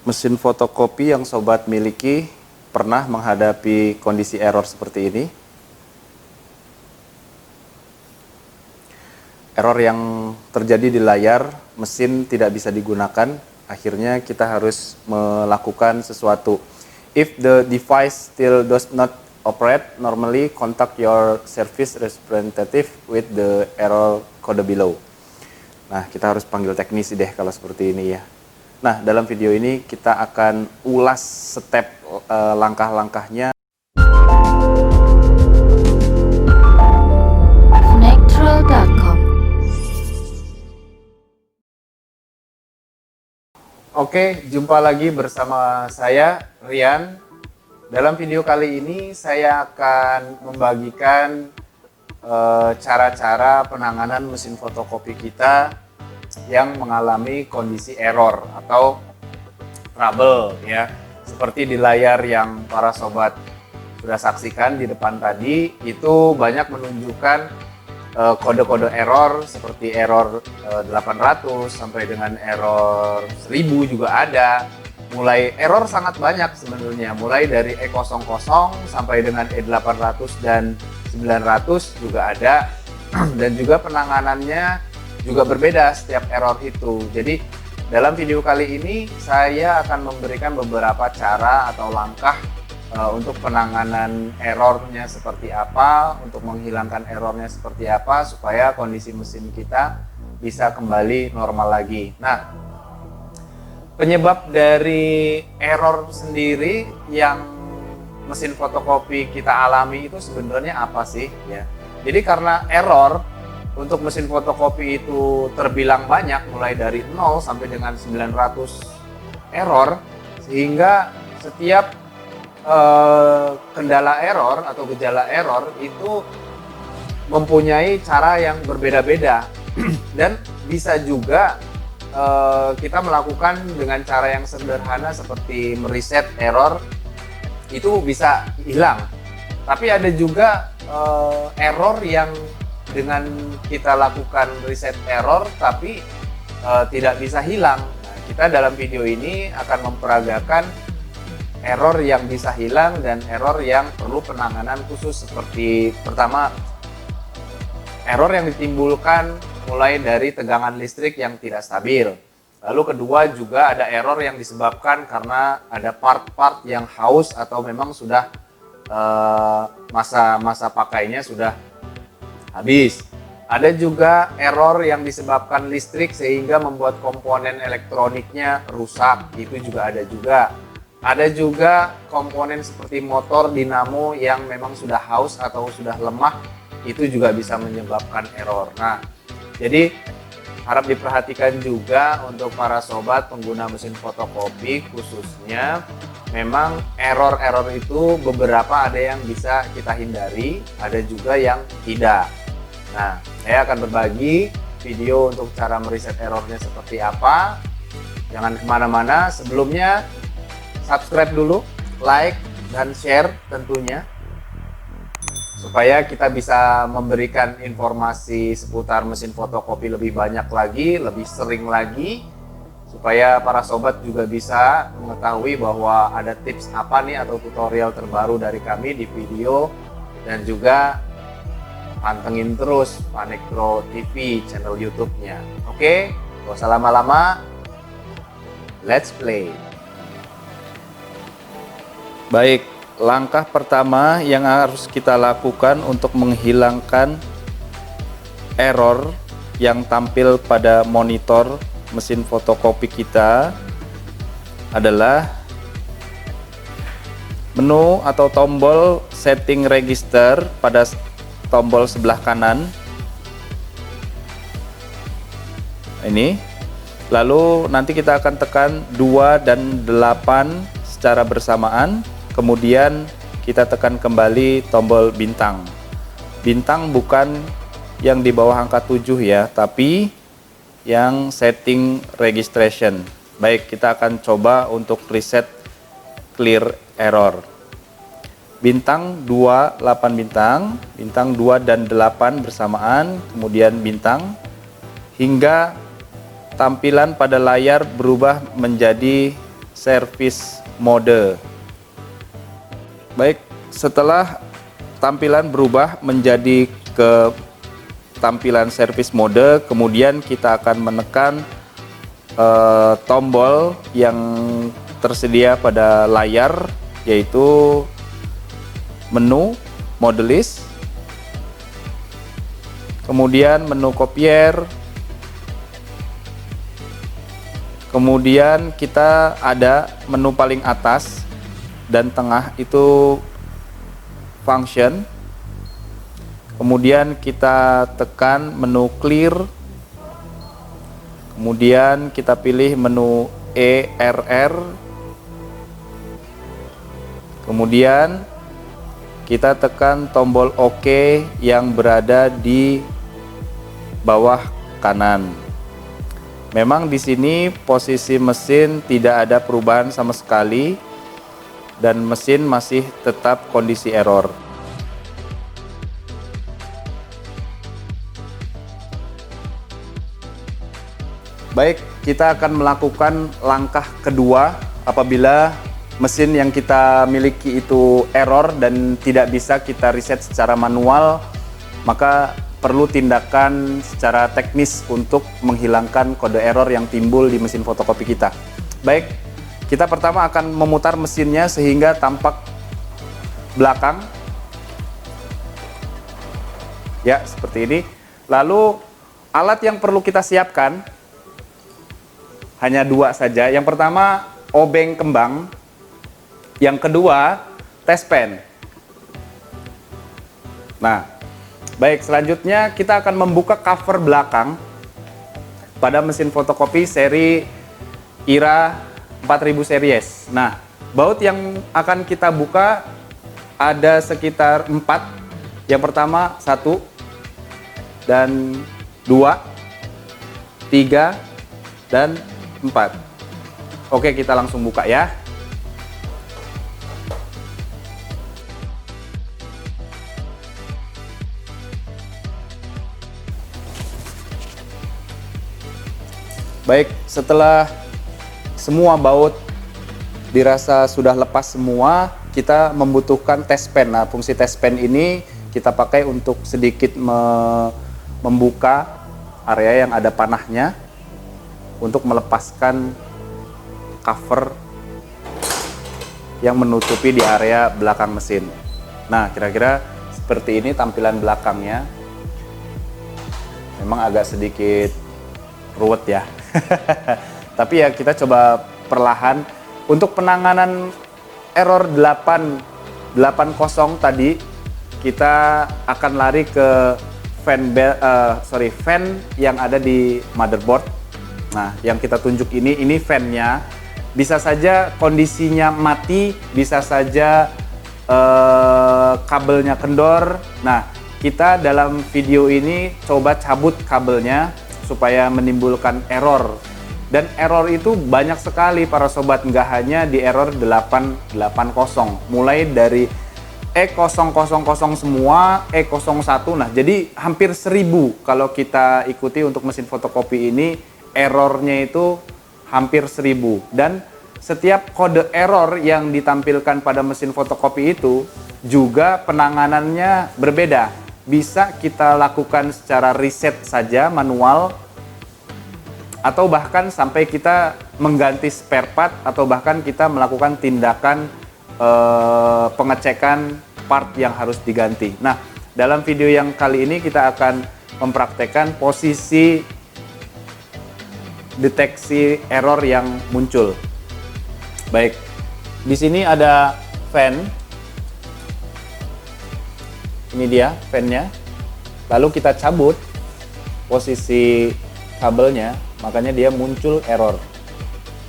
Mesin fotokopi yang sobat miliki pernah menghadapi kondisi error seperti ini. Error yang terjadi di layar, mesin tidak bisa digunakan, akhirnya kita harus melakukan sesuatu. If the device still does not operate normally, contact your service representative with the error code below. Nah, kita harus panggil teknisi deh kalau seperti ini ya. Nah, dalam video ini kita akan ulas step langkah-langkahnya. Nectral.com. Oke, jumpa lagi bersama saya, Rian. Dalam video kali ini saya akan membagikan cara-cara penanganan mesin fotokopi kita yang mengalami kondisi error atau trouble ya. Seperti di layar yang para sobat sudah saksikan di depan tadi, itu banyak menunjukkan kode-kode error seperti error 800 sampai dengan error 1000 juga ada. Mulai error sangat banyak sebenarnya, mulai dari E00 sampai dengan E800 dan 900 juga ada. Dan juga penanganannya juga berbeda setiap error itu. Jadi dalam video kali ini saya akan memberikan beberapa cara atau langkah untuk penanganan errornya seperti apa, untuk menghilangkan errornya seperti apa, supaya kondisi mesin kita bisa kembali normal lagi. Nah, penyebab dari error sendiri yang mesin fotokopi kita alami itu sebenarnya apa sih ya? Jadi karena error untuk mesin fotokopi itu terbilang banyak, mulai dari 0 sampai dengan 900 error, sehingga setiap kendala error atau gejala error itu mempunyai cara yang berbeda-beda. Dan bisa juga kita melakukan dengan cara yang sederhana seperti mereset error, itu bisa hilang. Tapi ada juga error yang dengan kita lakukan reset error tapi tidak bisa hilang. Nah, kita dalam video ini akan memperagakan error yang bisa hilang dan error yang perlu penanganan khusus. Seperti pertama, error yang ditimbulkan mulai dari tegangan listrik yang tidak stabil. Lalu kedua, juga ada error yang disebabkan karena ada part-part yang haus atau memang sudah masa pakainya sudah habis. Ada juga error yang disebabkan listrik sehingga membuat komponen elektroniknya rusak, itu juga ada juga. Ada juga komponen seperti motor, dinamo yang memang sudah haus atau sudah lemah, itu juga bisa menyebabkan error. Nah, jadi harap diperhatikan juga untuk para sobat pengguna mesin fotokopi khususnya, memang error-error itu beberapa ada yang bisa kita hindari, ada juga yang tidak. Nah, saya akan berbagi video untuk cara mereset errornya seperti apa. Jangan kemana-mana, sebelumnya subscribe dulu, like, dan share tentunya, supaya kita bisa memberikan informasi seputar mesin fotokopi lebih banyak lagi, lebih sering lagi, supaya para sobat juga bisa mengetahui bahwa ada tips apa nih atau tutorial terbaru dari kami di video. Dan juga pantengin terus Panektro TV channel YouTube-nya. Oke, gak usah lama-lama, let's play. Baik, langkah pertama yang harus kita lakukan untuk menghilangkan error yang tampil pada monitor mesin fotokopi kita adalah menu atau tombol setting register pada tombol sebelah kanan ini. Lalu nanti kita akan tekan 2 dan 8 secara bersamaan. Kemudian kita tekan kembali tombol bintang. Bintang bukan yang di bawah angka 7 ya, tapi yang setting registration. Baik, kita akan coba untuk reset clear error. Bintang 2, 8 bintang, bintang 2 dan 8 bersamaan, kemudian bintang, hingga tampilan pada layar berubah menjadi service mode. Baik, setelah tampilan berubah menjadi ke tampilan service mode, kemudian kita akan menekan tombol yang tersedia pada layar, yaitu menu mode list, kemudian menu copier, kemudian kita ada menu paling atas dan tengah itu function, kemudian kita tekan menu clear, kemudian kita pilih menu ERR, kemudian kita tekan tombol OK yang berada di bawah kanan. Memang di sini posisi mesin tidak ada perubahan sama sekali dan mesin masih tetap kondisi error. Baik, kita akan melakukan langkah kedua apabila mesin yang kita miliki itu error dan tidak bisa kita reset secara manual, maka perlu tindakan secara teknis untuk menghilangkan kode error yang timbul di mesin fotokopi kita. Baik, kita pertama akan memutar mesinnya sehingga tampak belakang. Ya, seperti ini. Lalu alat yang perlu kita siapkan hanya dua saja. Yang pertama obeng kembang, yang kedua test pen. Nah, baik, selanjutnya kita akan membuka cover belakang pada mesin fotokopi seri IRA 4000 series. Nah, baut yang akan kita buka ada sekitar 4. Yang pertama 1 dan 2, 3 dan 4. Oke, kita langsung buka ya. Baik, setelah semua baut dirasa sudah lepas semua, kita membutuhkan test pen. Nah, fungsi test pen ini kita pakai untuk sedikit membuka area yang ada panahnya untuk melepaskan cover yang menutupi di area belakang mesin. Nah, kira-kira seperti ini tampilan belakangnya. Memang agak sedikit ruwet ya. Tapi ya kita coba perlahan. Untuk penanganan error 880 tadi, kita akan lari ke fan yang ada di motherboard. Nah, yang kita tunjuk ini fan-nya. Bisa saja kondisinya mati, bisa saja kabelnya kendor. Nah, kita dalam video ini coba cabut kabelnya supaya menimbulkan error. Dan error itu banyak sekali para sobat, nggak hanya di error 880. Mulai dari E000 semua, E01. Nah, jadi hampir 1000 kalau kita ikuti untuk mesin fotokopi ini. Errornya itu hampir 1000, dan setiap kode error yang ditampilkan pada mesin fotokopi itu juga penanganannya berbeda. Bisa kita lakukan secara reset saja manual, atau bahkan sampai kita mengganti spare part, atau bahkan kita melakukan tindakan pengecekan part yang harus diganti. Nah, dalam video yang kali ini kita akan mempraktekkan posisi deteksi error yang muncul. Baik, di sini ada fan. Ini dia fan-nya. Lalu kita cabut posisi kabelnya, makanya dia muncul error.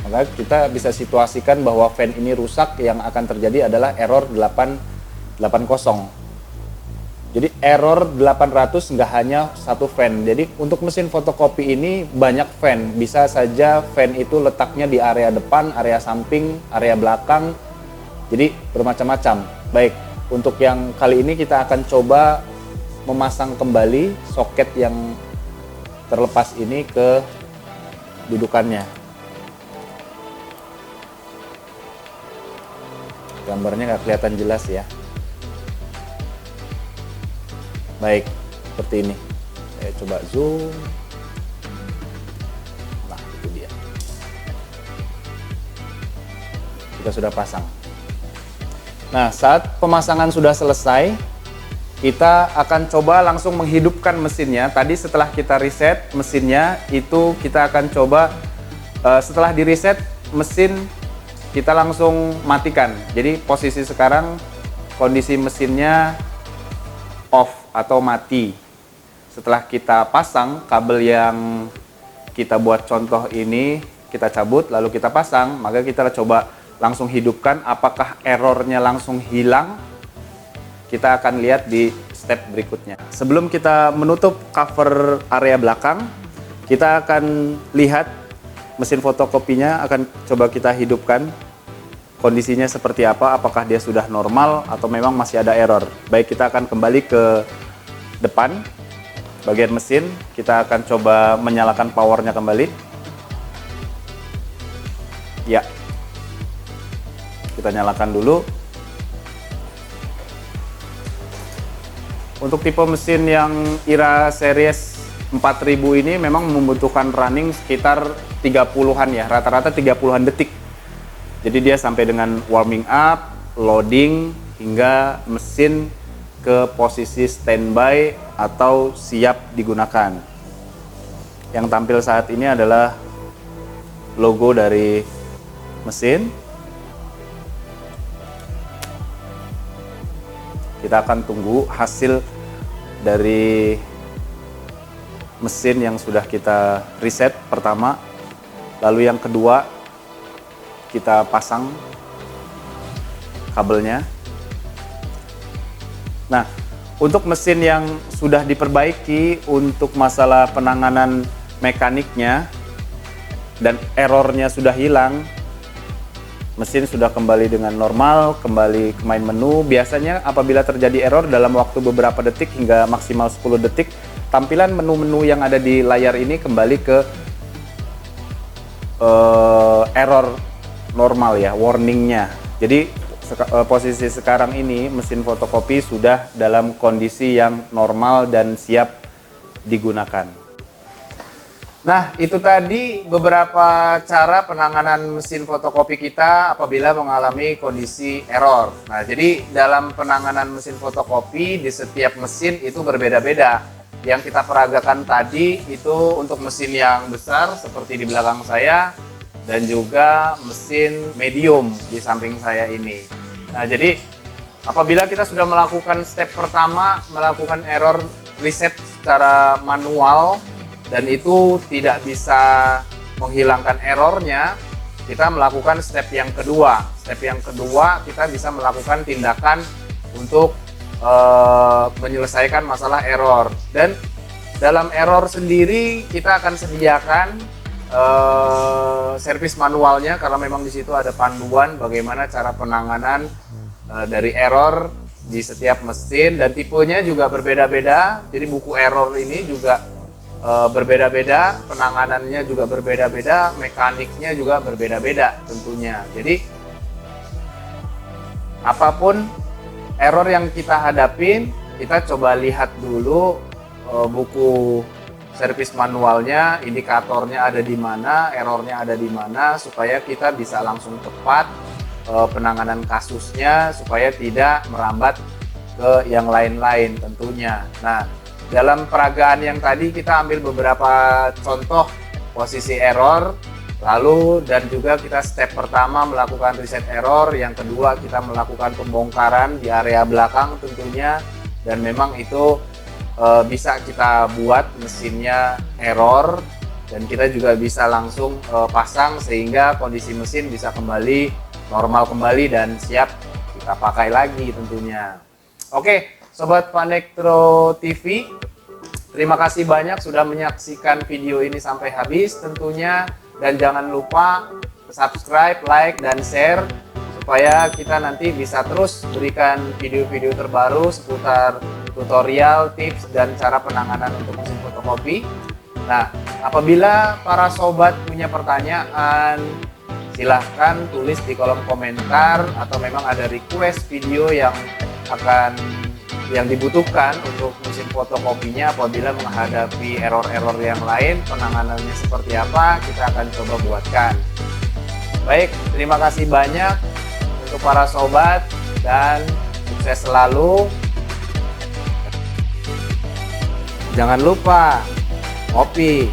Maka kita bisa situasikan bahwa fan ini rusak, yang akan terjadi adalah error 880. Jadi error 800 nggak hanya satu fan. Jadi untuk mesin fotokopi ini banyak fan. Bisa saja fan itu letaknya di area depan, area samping, area belakang. Jadi bermacam-macam. Baik, untuk yang kali ini kita akan coba memasang kembali soket yang terlepas ini ke dudukannya. Gambarnya nggak kelihatan jelas ya. Baik, seperti ini. Saya coba zoom. Nah, itu dia. Kita sudah pasang. Nah, saat pemasangan sudah selesai, kita akan coba langsung menghidupkan mesinnya. Tadi setelah kita reset mesinnya, itu kita akan coba setelah di reset mesin kita langsung matikan. Jadi posisi sekarang kondisi mesinnya off atau mati. Setelah kita pasang kabel yang kita buat contoh ini, kita cabut lalu kita pasang, maka kita coba langsung hidupkan. Apakah errornya langsung hilang? Kita akan lihat di step berikutnya. Sebelum kita menutup cover area belakang, kita akan lihat mesin fotokopinya, akan coba kita hidupkan. Kondisinya seperti apa, apakah dia sudah normal atau memang masih ada error. Baik, kita akan kembali ke depan, bagian mesin. Kita akan coba menyalakan powernya kembali. Ya, kita nyalakan dulu. Untuk tipe mesin yang IRA series 4000 ini memang membutuhkan running sekitar 30-an ya, rata-rata 30-an detik. Jadi dia sampai dengan warming up, loading, hingga mesin ke posisi standby atau siap digunakan. Yang tampil saat ini adalah logo dari mesin. Kita akan tunggu hasil dari mesin yang sudah kita reset pertama, lalu yang kedua kita pasang kabelnya. Nah, untuk mesin yang sudah diperbaiki untuk masalah penanganan mekaniknya dan errornya sudah hilang, mesin sudah kembali dengan normal, kembali ke main menu. Biasanya apabila terjadi error dalam waktu beberapa detik hingga maksimal 10 detik, tampilan menu-menu yang ada di layar ini kembali ke error normal ya, warningnya. Jadi posisi sekarang ini mesin fotokopi sudah dalam kondisi yang normal dan siap digunakan. Nah, itu tadi beberapa cara penanganan mesin fotokopi kita apabila mengalami kondisi error. Nah, jadi dalam penanganan mesin fotokopi di setiap mesin itu berbeda-beda. Yang kita peragakan tadi itu untuk mesin yang besar seperti di belakang saya, dan juga mesin medium di samping saya ini. Nah, jadi apabila kita sudah melakukan step pertama, melakukan error reset secara manual, dan itu tidak bisa menghilangkan errornya, kita melakukan step yang kedua. Step yang kedua, kita bisa melakukan tindakan untuk menyelesaikan masalah error. Dan dalam error sendiri, kita akan sediakan servis manualnya, karena memang di situ ada panduan bagaimana cara penanganan dari error di setiap mesin, dan tipenya juga berbeda-beda. Jadi buku error ini juga berbeda-beda, penanganannya juga berbeda-beda, mekaniknya juga berbeda-beda tentunya. Jadi apapun error yang kita hadapin, kita coba lihat dulu buku servis manualnya, indikatornya ada di mana, errornya ada di mana, supaya kita bisa langsung tepat penanganan kasusnya, supaya tidak merambat ke yang lain-lain tentunya. Nah, dalam peragaan yang tadi kita ambil beberapa contoh posisi error, lalu dan juga kita step pertama melakukan reset error, yang kedua kita melakukan pembongkaran di area belakang tentunya, dan memang itu bisa kita buat mesinnya error, dan kita juga bisa langsung pasang sehingga kondisi mesin bisa kembali normal kembali dan siap kita pakai lagi tentunya. Oke, Sobat Vanektro TV, terima kasih banyak sudah menyaksikan video ini sampai habis tentunya, dan jangan lupa subscribe, like, dan share supaya kita nanti bisa terus berikan video-video terbaru seputar tutorial, tips, dan cara penanganan untuk mesin fotokopi. Nah, apabila para sobat punya pertanyaan silahkan tulis di kolom komentar, atau memang ada request video yang dibutuhkan untuk mesin fotokopinya apabila menghadapi error-error yang lain, penanganannya seperti apa, kita akan coba buatkan. Baik, terima kasih banyak untuk para sobat dan sukses selalu. Jangan lupa kopi